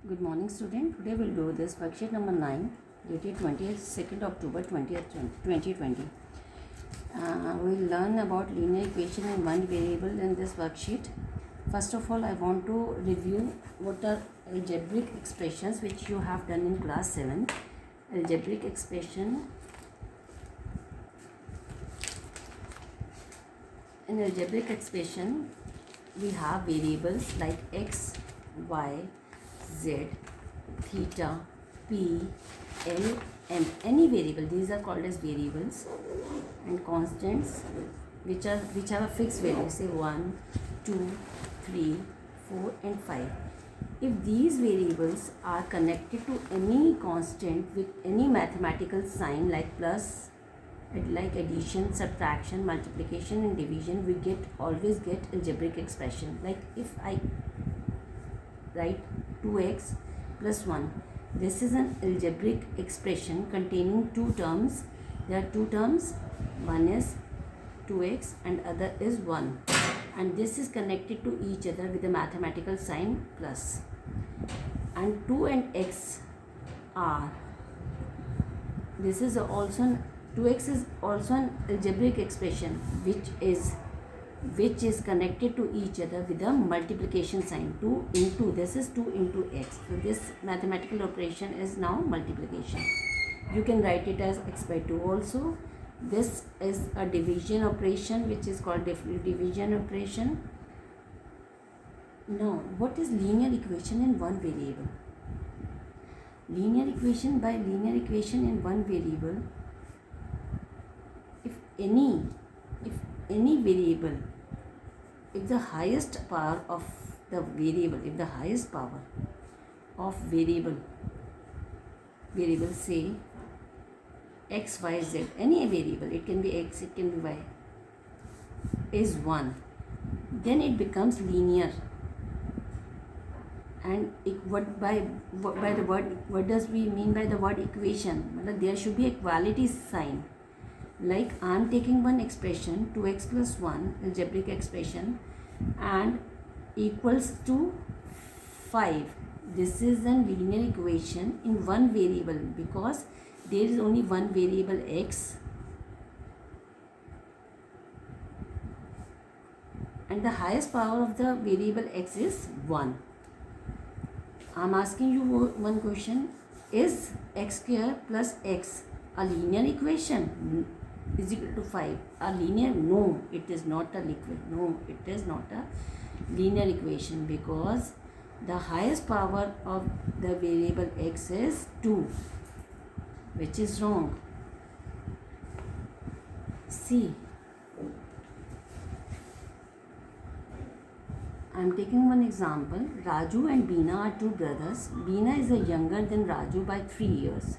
Good morning, student. Today we'll do this worksheet number 9, dated 22nd October 2020. We'll learn about linear equation in one variable in this worksheet. First of all, I want to review what are algebraic expressions which you have done in class 7. Algebraic expression. In algebraic expression, we have variables like x, y, z, theta, p, l, and any variable. These are called as variables, and constants which have a fixed value, say 1, 2, 3, 4, and 5. If these variables are connected to any constant with any mathematical sign like plus, like addition, subtraction, multiplication, and division, we always get algebraic expression. Like if I write 2x plus 1, this is an algebraic expression containing two terms. There are two terms, one is 2x and other is 1, and this is connected to each other with a mathematical sign plus. And 2 and x are, this is also an 2x is also an algebraic expression which is connected to each other with a multiplication sign. 2 into, this is 2 into x. So this mathematical operation is now multiplication. You can write it as x by 2 also. This is a division operation which is called division operation. Now, what is linear equation in one variable? Linear equation, by linear equation in one variable, if any variable, if the highest power of the variable, if the highest power of variable say x, y, z, any variable, it can be x, it can be y, is 1, then it becomes linear. And what does we mean by the word equation? There should be equality sign. Like I am taking one expression 2x plus 1 algebraic expression and equals to 5. This is a linear equation in one variable because there is only one variable x and the highest power of the variable x is 1. I am asking you one question. Is x square plus x a linear equation? Is equal to 5 a linear? No, it is not a liquid. No, it is not a linear equation because the highest power of the variable x is 2, which is wrong. See, I am taking one example. Raju and Beena are two brothers. Beena is younger than Raju by 3 years.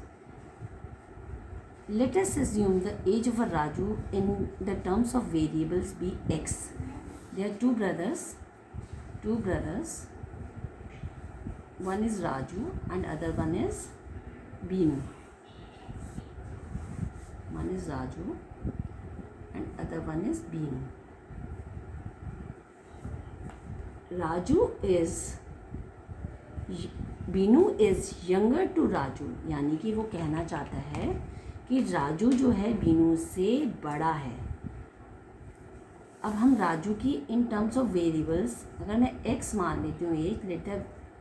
Let us assume the age of a Raju in the terms of variables be x. There are two brothers. One is Raju and other one is Beenu. One is Raju and other one is Beenu. Beenu is younger to Raju, यानी कि वो कहना चाहता है कि राजू जो है बीनू से बड़ा है. अब हम राजू की इन टर्म्स ऑफ वेरिएबल्स, अगर मैं x मान लेती हूँ as,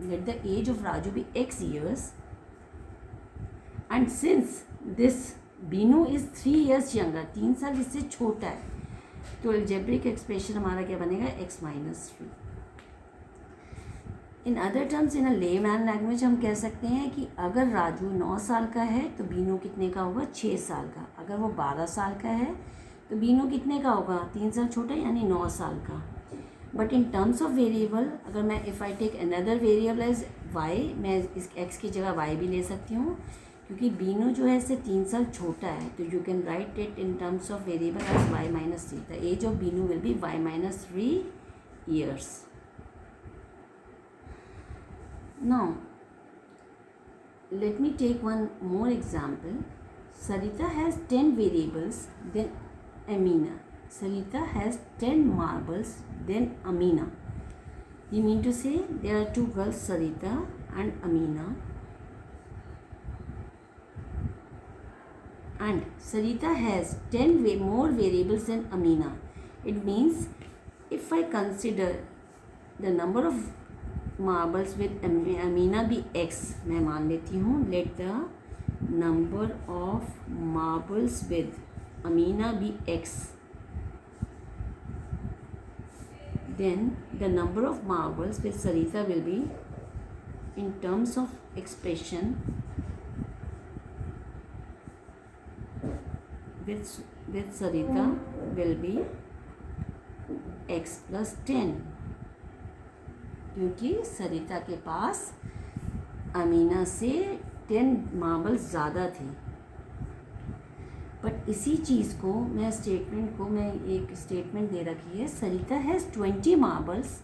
let the age of Raju be x years, and since this Binu is 3 years younger, 3 साल इससे छोटा है, तो अलजेब्रिक एक्सप्रेशन हमारा क्या बनेगा? x minus 3. In other terms, in a layman language हम कह सकते हैं कि अगर राजू 9 साल का है तो बीनू कितने का होगा? 6 साल का. अगर वो 12 साल का है तो बीनू कितने का होगा? 3 साल छोटा, यानी 9 साल का. But in terms of variable, अगर मैं if I take another variable as Y, मैं इस एक्स की जगह वाई भी ले सकती हूँ क्योंकि बीनू जो है इससे 3 साल छोटा है. तो you can write it in terms of variable as Y minus 3. The age of Binu will be Y minus 3 years. Now, let me take one more example. Sarita has 10 variables, then Amina. Sarita has 10 marbles, then Amina. You mean to say there are two girls, Sarita and Amina. And Sarita has 10 more variables than Amina. It means if I consider the number of marbles with Amina be x, मैं मान लेती हूँ, let the number of marbles with Amina be x, then the number of marbles with Sarita will be, in terms of expression, with Sarita will be x plus 10, क्योंकि सरिता के पास अमीना से 10 marbles ज़्यादा थे. But इसी चीज़ को मैं एक स्टेटमेंट दे रखी है, सरिता हैज़ 20 मार्बल्स.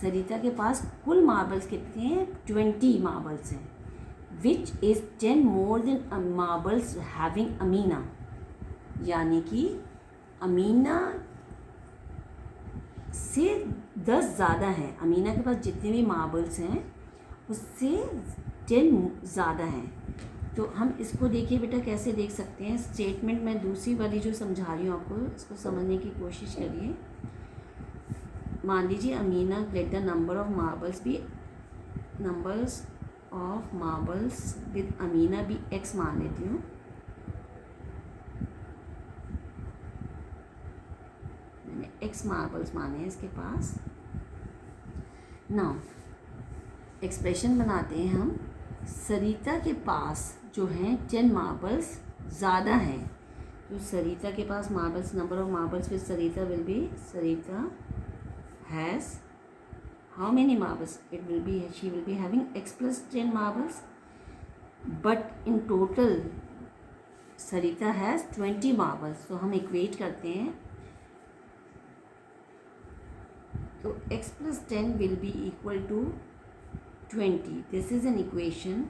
सरिता के पास कुल मार्बल्स कितने हैं? 20 मार्बल्स हैं, which is 10 more than marbles having Amina. यानी कि अमीना से 10 ज़्यादा हैं. अमीना के पास जितने भी मार्बल्स हैं उससे 10 ज़्यादा हैं. तो हम इसको देखिए बेटा कैसे देख सकते हैं. स्टेटमेंट मैं दूसरी वाली जो समझा रही हूँ आपको, इसको समझने की कोशिश करिए. मान लीजिए Amina let the number of marbles भी numbers of marbles with Amina भी एक्स मान लेती हूँ. मैंने एक्स मार्बल्स माने हैं इसके पास. नाउ एक्सप्रेशन बनाते हैं हम. सरिता के पास जो हैं 10 मार्बल्स ज़्यादा हैं. तो सरिता के पास marbles, number of marbles with Sarita will be, Sarita has how many marbles? It will be, she will be having x plus 10 marbles. But in total Sarita has 20 marbles. तो हम इक्वेट करते हैं. तो x plus 10 will be equal to 20. This is an equation.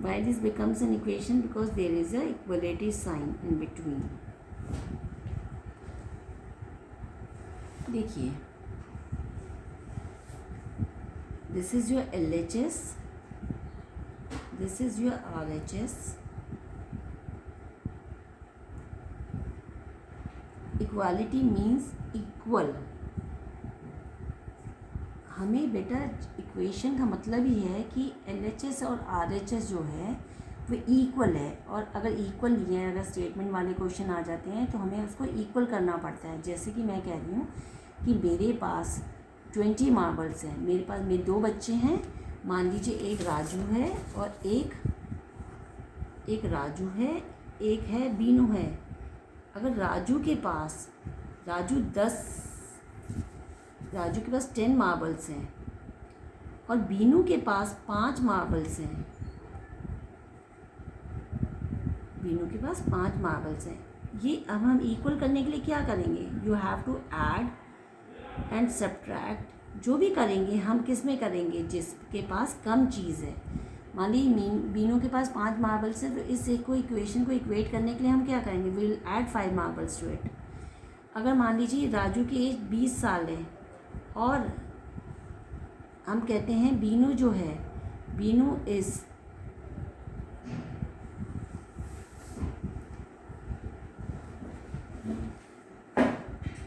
Why this becomes an equation? Because there is a equality sign in between. देखिए, this is your LHS, this is your RHS. Equality means equal. हमें बेटा equation का मतलब ही है कि LHS और RHS जो है वो इक्वल है. और अगर इक्वल नहीं है, अगर स्टेटमेंट वाले क्वेश्चन आ जाते हैं तो हमें उसको इक्वल करना पड़ता है. जैसे कि मैं कह रही हूँ कि मेरे पास 20 मार्बल्स हैं. मेरे पास मेरे 2 बच्चे हैं. मान लीजिए एक राजू है और एक राजू है, एक है बीनू है. अगर राजू के पास 10 मार्बल्स हैं और बीनू के पास 5 मार्बल्स हैं. बीनू के पास 5 मार्बल्स हैं. ये अब हम इक्वल करने के लिए क्या करेंगे? You have to add and subtract. जो भी करेंगे हम किस में करेंगे? जिसके पास कम चीज़ है. मान लीजिए बीनू के पास 5 मार्बल्स हैं, तो इस इक्वेशन को इक्वेट करने के लिए हम क्या करेंगे? We will add 5 marbles to it. अगर मान लीजिए राजू की एज 20 साल है और हम कहते हैं बीनू जो है, बीनू इज़